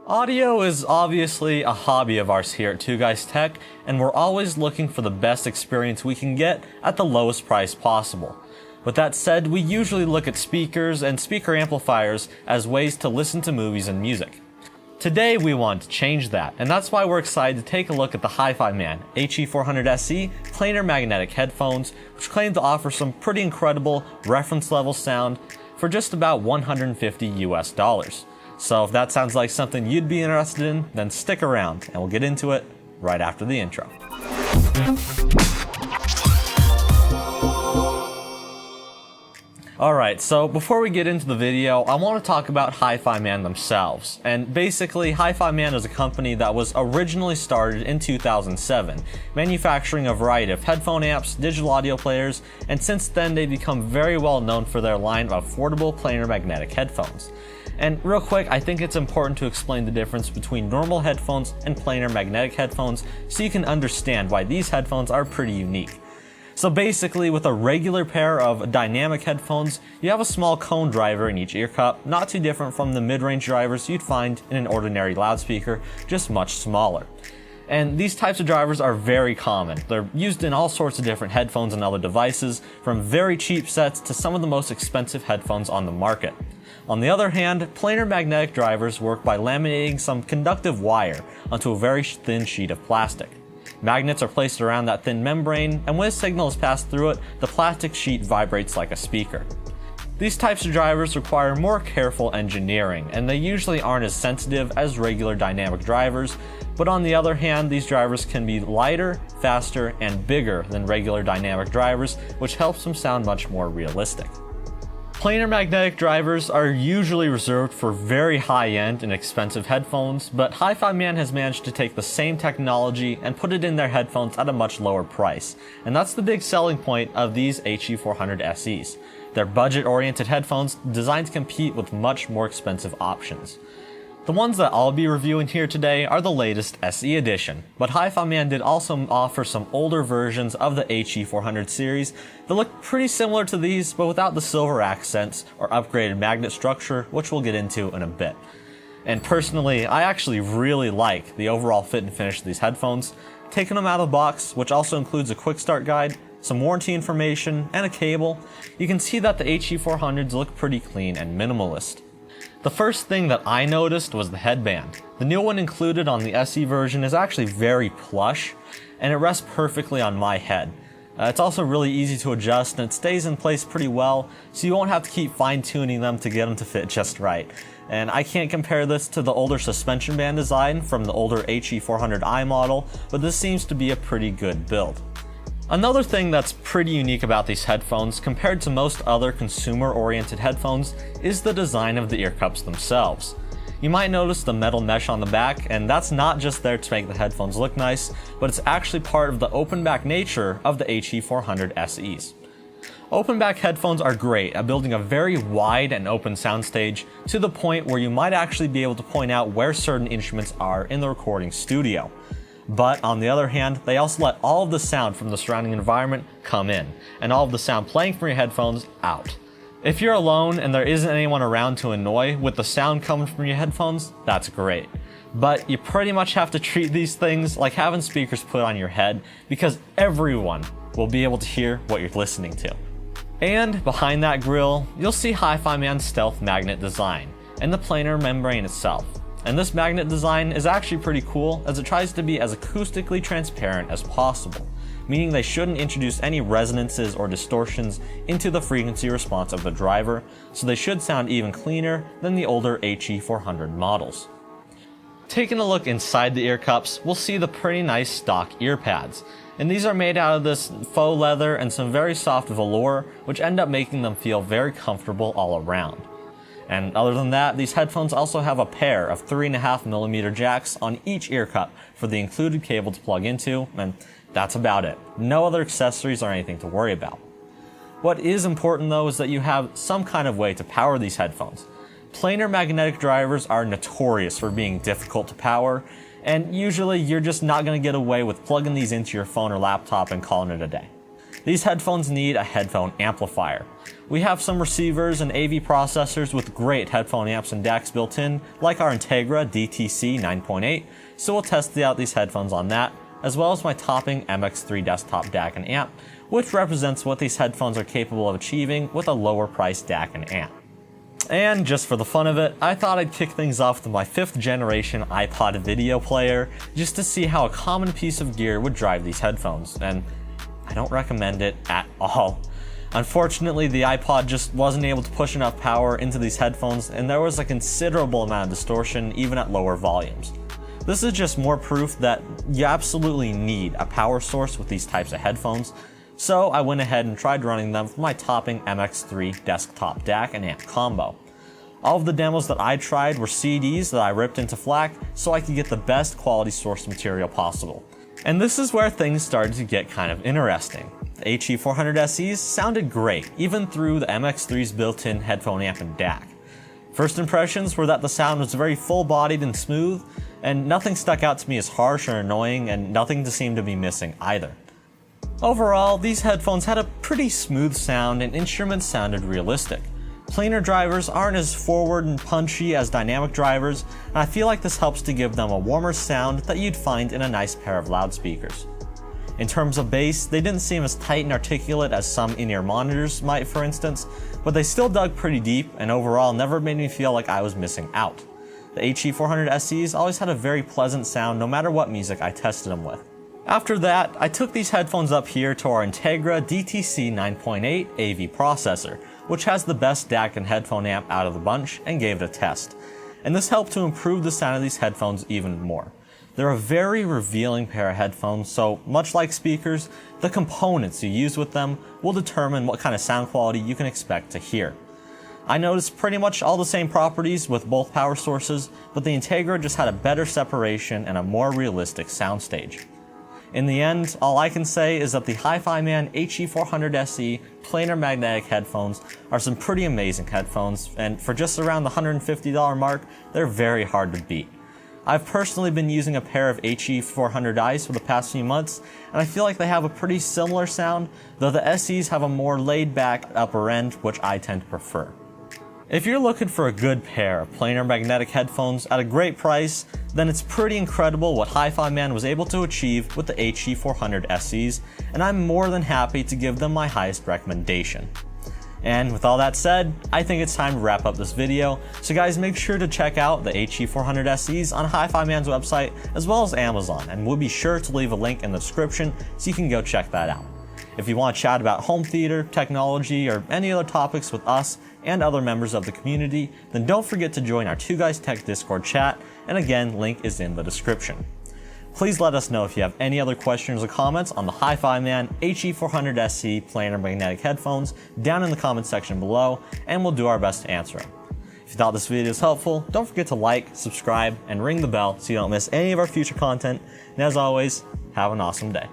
Audio is obviously a hobby of ours here at TwoGuyzTech, and we're always looking for the best experience we can get at the lowest price possible. With that said, we usually look at speakers and speaker amplifiers as ways to listen to movies and music. Today we want to change that, and that's why we're excited to take a look at the HIFIMAN HE400se Planar Magnetic Headphones, which claim to offer some pretty incredible reference level sound for just about $150 US. So if that sounds like something you'd be interested in, then stick around and we'll get into it right after the intro. Alright, so before we get into the video, I want to talk about HIFIMAN themselves. And basically, HIFIMAN is a company that was originally started in 2007, manufacturing a variety of headphone amps, digital audio players, and since then they've become very well known for their line of affordable planar magnetic headphones. And real quick, I think it's important to explain the difference between normal headphones and planar magnetic headphones so you can understand why these headphones are pretty unique. So basically, with a regular pair of dynamic headphones, you have a small cone driver in each ear cup, not too different from the mid-range drivers you'd find in an ordinary loudspeaker, just much smaller. And these types of drivers are very common. They're used in all sorts of different headphones and other devices, from very cheap sets to some of the most expensive headphones on the market. On the other hand, planar magnetic drivers work by laminating some conductive wire onto a very thin sheet of plastic. Magnets are placed around that thin membrane, and when a signal is passed through it, the plastic sheet vibrates like a speaker. These types of drivers require more careful engineering, and they usually aren't as sensitive as regular dynamic drivers, but on the other hand, these drivers can be lighter, faster, and bigger than regular dynamic drivers, which helps them sound much more realistic. Planar magnetic drivers are usually reserved for very high-end and expensive headphones, but HIFIMAN has managed to take the same technology and put it in their headphones at a much lower price, and that's the big selling point of these HE400ses. They're budget-oriented headphones designed to compete with much more expensive options. The ones that I'll be reviewing here today are the latest SE edition, but HIFIMAN did also offer some older versions of the HE400 series that look pretty similar to these, but without the silver accents or upgraded magnet structure, which we'll get into in a bit. And personally, I actually really like the overall fit and finish of these headphones. Taking them out of the box, which also includes a quick start guide, some warranty information, and a cable, you can see that the HE400s look pretty clean and minimalist. The first thing that I noticed was the headband. The new one included on the SE version is actually very plush, and it rests perfectly on my head. It's also really easy to adjust, and it stays in place pretty well, so you won't have to keep fine-tuning them to get them to fit just right. And I can't compare this to the older suspension band design from the older HE400i model, but this seems to be a pretty good build. Another thing that's pretty unique about these headphones compared to most other consumer-oriented headphones is the design of the ear cups themselves. You might notice the metal mesh on the back, and that's not just there to make the headphones look nice, but it's actually part of the open back nature of the HE400SEs. Open back headphones are great at building a very wide and open soundstage to the point where you might actually be able to point out where certain instruments are in the recording studio. But on the other hand, they also let all of the sound from the surrounding environment come in, and all of the sound playing from your headphones out. If you're alone and there isn't anyone around to annoy with the sound coming from your headphones, that's great. But you pretty much have to treat these things like having speakers put on your head, because everyone will be able to hear what you're listening to. And behind that grille, you'll see HIFIMAN's stealth magnet design, and the planar membrane itself. And this magnet design is actually pretty cool, as it tries to be as acoustically transparent as possible, meaning they shouldn't introduce any resonances or distortions into the frequency response of the driver, so they should sound even cleaner than the older HE400 models. Taking a look inside the ear cups, we'll see the pretty nice stock ear pads, and these are made out of this faux leather and some very soft velour, which end up making them feel very comfortable all around. And other than that, these headphones also have a pair of 3.5mm jacks on each ear cup for the included cable to plug into, and that's about it. No other accessories or anything to worry about. What is important though is that you have some kind of way to power these headphones. Planar magnetic drivers are notorious for being difficult to power, and usually you're just not going to get away with plugging these into your phone or laptop and calling it a day. These headphones need a headphone amplifier. We have some receivers and AV processors with great headphone amps and DACs built in, like our Integra DTC 9.8, so we'll test out these headphones on that, as well as my topping MX3 desktop DAC and amp, which represents what these headphones are capable of achieving with a lower priced DAC and amp. And just for the fun of it, I thought I'd kick things off with my 5th generation iPod video player, just to see how a common piece of gear would drive these headphones, and I don't recommend it at all. Unfortunately, the iPod just wasn't able to push enough power into these headphones, and there was a considerable amount of distortion even at lower volumes. This is just more proof that you absolutely need a power source with these types of headphones, so I went ahead and tried running them for my topping MX3 desktop DAC and amp combo. All of the demos that I tried were CDs that I ripped into FLAC so I could get the best quality source material possible. And this is where things started to get kind of interesting. The HE400se's sounded great, even through the MX3's built-in headphone amp and DAC. First impressions were that the sound was very full-bodied and smooth, and nothing stuck out to me as harsh or annoying, and nothing seemed to be missing either. Overall, these headphones had a pretty smooth sound and instruments sounded realistic. Planar drivers aren't as forward and punchy as dynamic drivers, and I feel like this helps to give them a warmer sound that you'd find in a nice pair of loudspeakers. In terms of bass, they didn't seem as tight and articulate as some in-ear monitors might, for instance, but they still dug pretty deep and overall never made me feel like I was missing out. The HE400se's always had a very pleasant sound no matter what music I tested them with. After that, I took these headphones up here to our Integra DTC 9.8 AV processor, which has the best DAC and headphone amp out of the bunch, and gave it a test. And this helped to improve the sound of these headphones even more. They're a very revealing pair of headphones, so much like speakers, the components you use with them will determine what kind of sound quality you can expect to hear. I noticed pretty much all the same properties with both power sources, but the Integra just had a better separation and a more realistic soundstage. In the end, all I can say is that the HIFIMAN HE400se Planar magnetic headphones are some pretty amazing headphones, and for just around the $150 mark, they're very hard to beat. I've personally been using a pair of HE400i's for the past few months, and I feel like they have a pretty similar sound, though the SEs have a more laid-back upper end, which I tend to prefer. If you're looking for a good pair of planar magnetic headphones at a great price, then it's pretty incredible what HIFIMAN was able to achieve with the HE400se's, and I'm more than happy to give them my highest recommendation. And with all that said, I think it's time to wrap up this video, so guys, make sure to check out the HE400se's on HIFIMAN's website as well as Amazon, and we'll be sure to leave a link in the description so you can go check that out. If you want to chat about home theater, technology, or any other topics with us and other members of the community, then don't forget to join our TwoGuyzTech Discord chat, and again, link is in the description. Please let us know if you have any other questions or comments on the HIFIMAN HE400se Planar Magnetic Headphones down in the comment section below, and we'll do our best to answer them. If you thought this video was helpful, don't forget to like, subscribe, and ring the bell so you don't miss any of our future content, and as always, have an awesome day.